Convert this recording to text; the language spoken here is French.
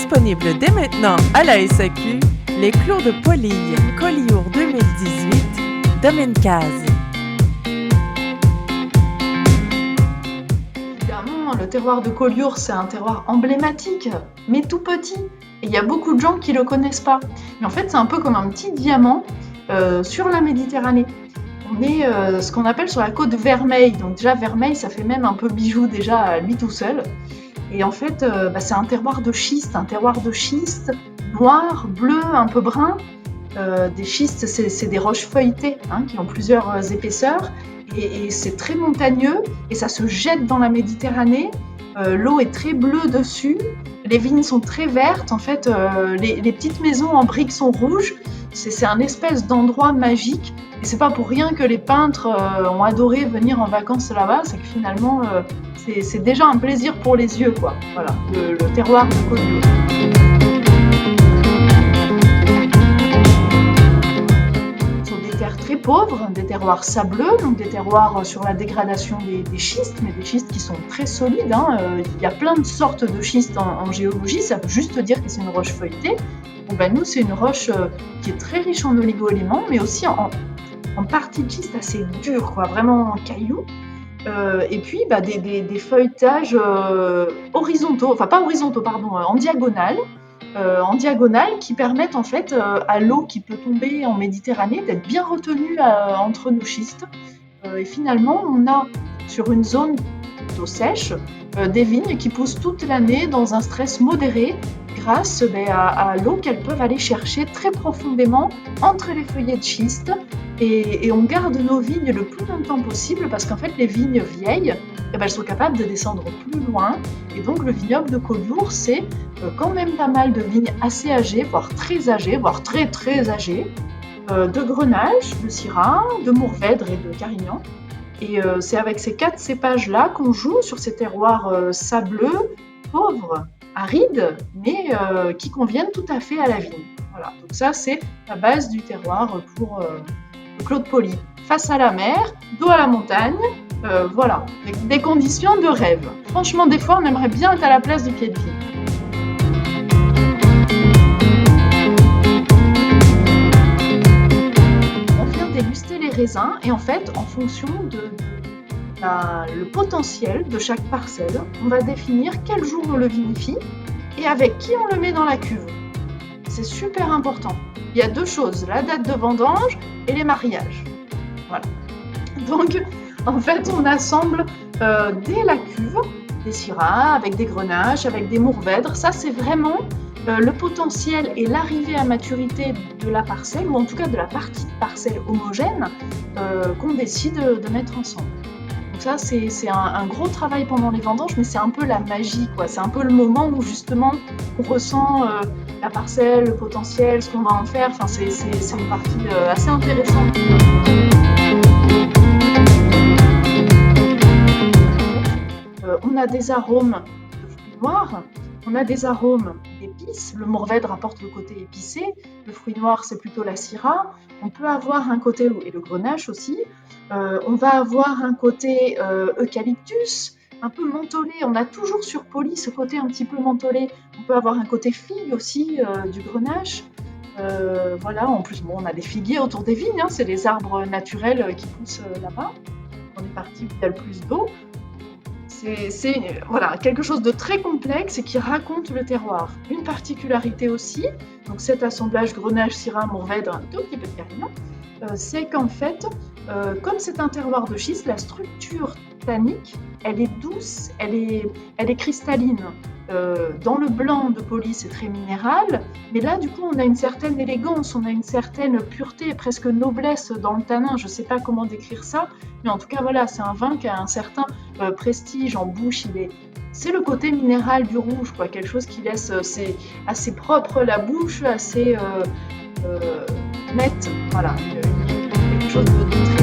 disponible dès maintenant à la SAQ, les clos de Poligny Collioure 2018, Domaine Case. Évidemment, le terroir de Collioure, c'est un terroir emblématique, mais tout petit. Et il y a beaucoup de gens qui ne le connaissent pas. Mais en fait, c'est un peu comme un petit diamant sur la Méditerranée. On est ce qu'on appelle sur la côte Vermeille. Donc déjà, Vermeille, ça fait même un peu bijou déjà à lui tout seul. Et en fait, c'est un terroir de schiste noir, bleu, un peu brun. Des schistes, c'est des roches feuilletées qui ont plusieurs épaisseurs. Et c'est très montagneux et ça se jette dans la Méditerranée. L'eau est très bleue dessus. Les vignes sont très vertes. En fait, les petites maisons en briques sont rouges. C'est un espèce d'endroit magique. Et c'est pas pour rien que les peintres ont adoré venir en vacances là-bas. C'est que finalement, c'est déjà un plaisir pour les yeux, quoi. Voilà, le terroir de Collioure. Ce sont des terres très pauvres, des terroirs sableux, donc des terroirs sur la dégradation des schistes, mais des schistes qui sont très solides. Il y a plein de sortes de schistes en géologie. Ça veut juste dire que c'est une roche feuilletée. Nous, c'est une roche qui est très riche en oligo-éléments, mais aussi en partie de schiste assez dure, quoi, vraiment en cailloux. Et puis des feuilletages horizontaux, enfin pas horizontaux, pardon, en diagonale qui permettent en fait à l'eau qui peut tomber en Méditerranée d'être bien retenue entre nos schistes. Et finalement, on a sur une zone plutôt sèche des vignes qui poussent toute l'année dans un stress modéré grâce à l'eau qu'elles peuvent aller chercher très profondément entre les feuillets de schiste. Et on garde nos vignes le plus longtemps possible parce qu'en fait, les vignes vieilles, elles sont capables de descendre plus loin. Et donc, le vignoble de Collioure, c'est quand même pas mal de vignes assez âgées, voire très âgées, voire très très âgées, de Grenache, de Syrah, de Mourvèdre et de Carignan. Et c'est avec ces 4 cépages-là qu'on joue sur ces terroirs sableux, pauvres, arides, mais qui conviennent tout à fait à la vigne. Voilà, donc ça, c'est la base du terroir pour Claude Poli. Face à la mer, dos à la montagne, voilà, des conditions de rêve. Franchement, des fois, on aimerait bien être à la place du pied de vigne. On vient déguster les raisins et en fait, en fonction le potentiel de chaque parcelle, on va définir quel jour on le vinifie et avec qui on le met dans la cuve. C'est super important. Il y a 2 choses, la date de vendange et les mariages. Voilà. Donc, en fait, on assemble dès la cuve des syrahs avec des grenaches, avec des mourvèdres. Ça, c'est vraiment le potentiel et l'arrivée à maturité de la parcelle, ou en tout cas de la partie de parcelle homogène qu'on décide de mettre ensemble. Donc ça, c'est un gros travail pendant les vendanges, mais c'est un peu la magie, quoi. C'est un peu le moment où justement on ressent la parcelle, le potentiel, ce qu'on va en faire. Enfin, c'est une partie assez intéressante. On a des arômes de fruits noirs, on a des arômes d'épices. Le mourvèdre apporte le côté épicé, le fruit noir c'est plutôt la syrah. On peut avoir un côté, et le grenache aussi, on va avoir un côté eucalyptus, un peu mentholé. On a toujours sur Poli ce côté un petit peu mentholé. On peut avoir un côté figue aussi du grenache. Voilà, en plus, on a des figuiers autour des vignes, c'est les arbres naturels qui poussent là-bas. On est parti où il y a le plus d'eau. C'est voilà, quelque chose de très complexe et qui raconte le terroir. Une particularité aussi, donc cet assemblage grenache, syrah, mourvèdre, un tout petit peu de carignan, c'est qu'en fait, comme c'est un terroir de schiste, la structure tannique, elle est douce, elle est cristalline. Dans le blanc de Poli, c'est très minéral, mais là, du coup, on a une certaine élégance, on a une certaine pureté, presque noblesse dans le tanin. Je ne sais pas comment décrire ça, mais en tout cas, voilà, c'est un vin qui a un certain prestige en bouche. C'est le côté minéral du rouge, quoi, quelque chose qui laisse assez propre la bouche, assez net, voilà, quelque chose de très